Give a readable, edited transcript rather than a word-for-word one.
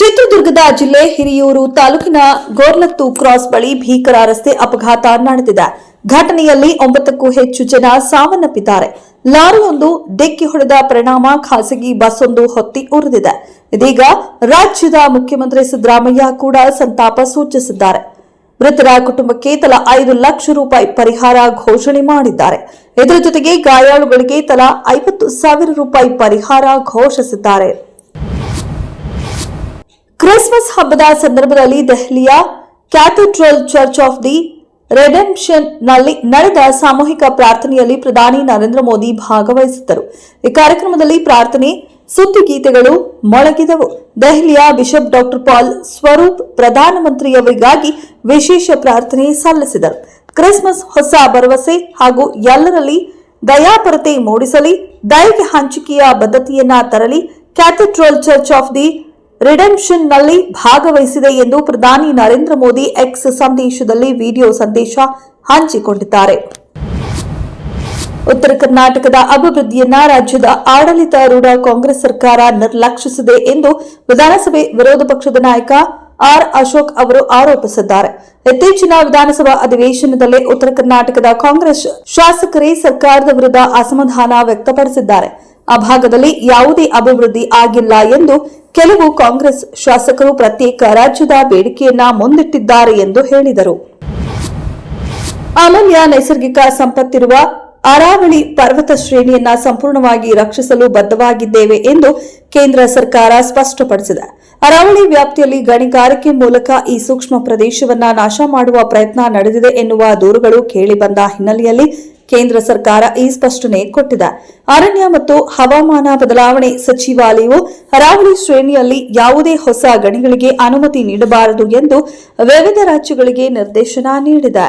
ಚಿತ್ರದುರ್ಗದ ಜಿಲ್ಲೆ ಹಿರಿಯೂರು ತಾಲೂಕಿನ ಗೋರ್ಲತ್ತು ಕ್ರಾಸ್ ಬಳಿ ಭೀಕರ ರಸ್ತೆ ಅಪಘಾತ ನಡೆದಿದೆ. ಘಟನೆಯಲ್ಲಿ 9ಕ್ಕೂ ಹೆಚ್ಚು ಜನ ಸಾವನ್ನಪ್ಪಿದ್ದಾರೆ. ಲಾರಿಯೊಂದು ಡಿಕ್ಕಿ ಹೊಡೆದ ಪರಿಣಾಮ ಖಾಸಗಿ ಬಸ್ ಒಂದು ಹೊತ್ತಿ ಉರಿದಿದೆ. ಇದೀಗ ರಾಜ್ಯದ ಮುಖ್ಯಮಂತ್ರಿ ಸಿದ್ದರಾಮಯ್ಯ ಕೂಡ ಸಂತಾಪ ಸೂಚಿಸಿದ್ದಾರೆ. ಮೃತರ ಕುಟುಂಬಕ್ಕೆ ತಲಾ 5 ಲಕ್ಷ ರೂಪಾಯಿ ಪರಿಹಾರ ಘೋಷಣೆ ಮಾಡಿದ್ದಾರೆ. ಇದರ ಜೊತೆಗೆ ಗಾಯಾಳುಗಳಿಗೆ ತಲಾ 50,000 ರೂಪಾಯಿ ಪರಿಹಾರ ಘೋಷಿಸಿದ್ದಾರೆ. ಕ್ರಿಸ್ಮಸ್ ಹಬ್ಬದ ಸಂದರ್ಭದಲ್ಲಿ ದೆಹಲಿಯ ಕ್ಯಾಥೆಡ್ರಲ್ ಚರ್ಚ್ ಆಫ್ ದಿ ರೆಡೆಂಪ್ಷನ್ ನಲ್ಲಿ ನಡೆದ ಸಾಮೂಹಿಕ ಪ್ರಾರ್ಥನೆಯಲ್ಲಿ ಪ್ರಧಾನಿ ನರೇಂದ್ರ ಮೋದಿ ಭಾಗವಹಿಸಿದ್ದರು. ಈ ಕಾರ್ಯಕ್ರಮದಲ್ಲಿ ಪ್ರಾರ್ಥನೆ ಸುದ್ದಿಗೀತೆಗಳು ಮೊಳಗಿದವು. ದೆಹಲಿಯ ಬಿಷಪ್ ಡಾ ಪಾಲ್ ಸ್ವರೂಪ್ ಪ್ರಧಾನಮಂತ್ರಿಯವರಿಗಾಗಿ ವಿಶೇಷ ಪ್ರಾರ್ಥನೆ ಸಲ್ಲಿಸಿದರು. ಕ್ರಿಸ್ಮಸ್ ಹೊಸ ಭರವಸೆ ಹಾಗೂ ಎಲ್ಲರಲ್ಲಿ ದಯಾಪರತೆ ಮೂಡಿಸಲಿ, ದಯೆಗೆ ಹಂಚಿಕೆಯ ಬದ್ಧತೆಯನ್ನ ತರಲಿ, Cathedral church of the redemption ನಲ್ಲಿ ಭಾಗವಹಿಸಿದೆ ಎಂದು ಪ್ರಧಾನಿ ನರೇಂದ್ರ ಮೋದಿ ಎಕ್ಸ್ ಸಂದೇಶದಲ್ಲಿ ವಿಡಿಯೋ ಸಂದೇಶ ಹಂಚಿಕೊಂಡಿದ್ದಾರೆ. ಉತ್ತರ ಕರ್ನಾಟಕದ ಅಭಿವೃದ್ಧಿಯನ್ನ ರಾಜ್ಯದ ಆಡಳಿತಾರೂಢ ಕಾಂಗ್ರೆಸ್ ಸರ್ಕಾರ ನಿರ್ಲಕ್ಷಿಸಿದೆ ಎಂದು ವಿಧಾನಸಭೆ ವಿರೋಧ ಪಕ್ಷದ ನಾಯಕ ಆರ್ ಅಶೋಕ್ ಅವರು ಆರೋಪಿಸಿದ್ದಾರೆ. ಇತ್ತೀಚಿನ ವಿಧಾನಸಭಾ ಅಧಿವೇಶನದಲ್ಲೇ ಉತ್ತರ ಕರ್ನಾಟಕದ ಕಾಂಗ್ರೆಸ್ ಶಾಸಕರೇ ಸರ್ಕಾರದ ವಿರುದ್ಧ ಅಸಮಾಧಾನ ವ್ಯಕ್ತಪಡಿಸಿದ್ದಾರೆ. ಆ ಭಾಗದಲ್ಲಿ ಯಾವುದೇ ಅಭಿವೃದ್ಧಿ ಆಗಿಲ್ಲ ಎಂದು ಕೆಲವು ಕಾಂಗ್ರೆಸ್ ಶಾಸಕರು ಪ್ರತ್ಯೇಕ ರಾಜ್ಯದ ಬೇಡಿಕೆಯನ್ನ ಮುಂದಿಟ್ಟಿದ್ದಾರೆ ಎಂದು ಹೇಳಿದರು. ಅಮೂಲ್ಯ ನೈಸರ್ಗಿಕ ಸಂಪತ್ತಿರುವ ಅರಾವಳಿ ಪರ್ವತ ಶ್ರೇಣಿಯನ್ನ ಸಂಪೂರ್ಣವಾಗಿ ರಕ್ಷಿಸಲು ಬದ್ಧವಾಗಿದ್ದೇವೆ ಎಂದು ಕೇಂದ್ರ ಸರ್ಕಾರ ಸ್ಪಷ್ಟಪಡಿಸಿದೆ. ಅರಾವಳಿ ವ್ಯಾಪ್ತಿಯಲ್ಲಿ ಗಣಿಗಾರಿಕೆ ಮೂಲಕ ಈ ಸೂಕ್ಷ್ಮ ಪ್ರದೇಶವನ್ನ ನಾಶ ಮಾಡುವ ಪ್ರಯತ್ನ ನಡೆದಿದೆ ಎನ್ನುವ ದೂರುಗಳು ಕೇಳಿಬಂದ ಹಿನ್ನೆಲೆಯಲ್ಲಿ ಕೇಂದ್ರ ಸರ್ಕಾರ ಈ ಸ್ಪಷ್ಟನೆ ಕೊಟ್ಟಿದೆ. ಅರಣ್ಯ ಮತ್ತು ಹವಾಮಾನ ಬದಲಾವಣೆ ಸಚಿವಾಲಯವು ಅರಾವಳಿ ಶ್ರೇಣಿಯಲ್ಲಿ ಯಾವುದೇ ಹೊಸ ಗಣಿಗಳಿಗೆ ಅನುಮತಿ ನೀಡಬಾರದು ಎಂದು ವಿವಿಧ ರಾಜ್ಯಗಳಿಗೆ ನಿರ್ದೇಶನ ನೀಡಿದೆ.